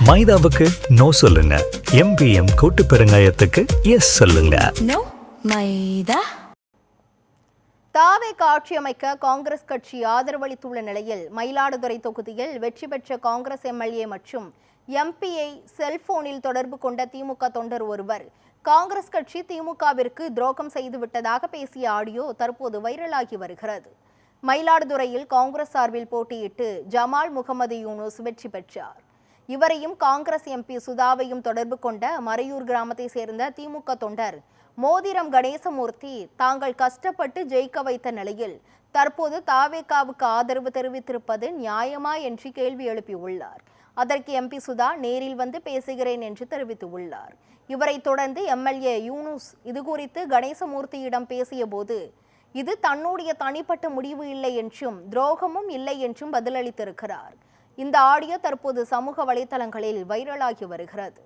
மைதாவுக்கு no சொல்லுங்க. MPM கூட்டு பெருங்காயத்துக்கு S சொல்லுங்க. நோ மைதா. தாவேக ஆட்சி அமைக்க காங்கிரஸ் கட்சி ஆதரவளித்துள்ள நிலையில் மயிலாடுதுறை தொகுதியில் வெற்றி பெற்ற காங்கிரஸ் MLA மற்றும் MPயை செல்போனில் தொடர்பு கொண்ட திமுக தொண்டர் ஒருவர் காங்கிரஸ் கட்சி திமுகவிற்கு துரோகம் செய்துவிட்டதாக பேசிய ஆடியோ தற்போது வைரலாகி வருகிறது. மயிலாடுதுறையில் காங்கிரஸ் சார்பில் போட்டியிட்டு ஜமால் முகமது யூனுஸ் வெற்றி பெற்றார். இவரையும் காங்கிரஸ் MP சுதாவையும் தொடர்பு கொண்ட மறையூர் கிராமத்தை சேர்ந்த திமுக தொண்டர் மோதிரம் கணேசமூர்த்தி தாங்கள் கஷ்டப்பட்டு ஜெயிக்க வைத்த நிலையில் தற்போது தாவேகாவுக்கு ஆதரவு தெரிவித்திருப்பது நியாயமா என்று கேள்வி எழுப்பியுள்ளார். அதற்கு MP சுதா நேரில் வந்து பேசுகிறேன் என்று தெரிவித்துள்ளார். இவரை தொடர்ந்து MLA யூனுஸ் இதுகுறித்து கணேசமூர்த்தியிடம் பேசிய போது இது தன்னுடைய தனிப்பட்ட முடிவு இல்லை என்றும் துரோகமும் இல்லை என்றும் பதிலளித்திருக்கிறார். இந்த ஆடியோ தற்போது சமூக வலைதளங்களில் வைரலாகி வருகிறது.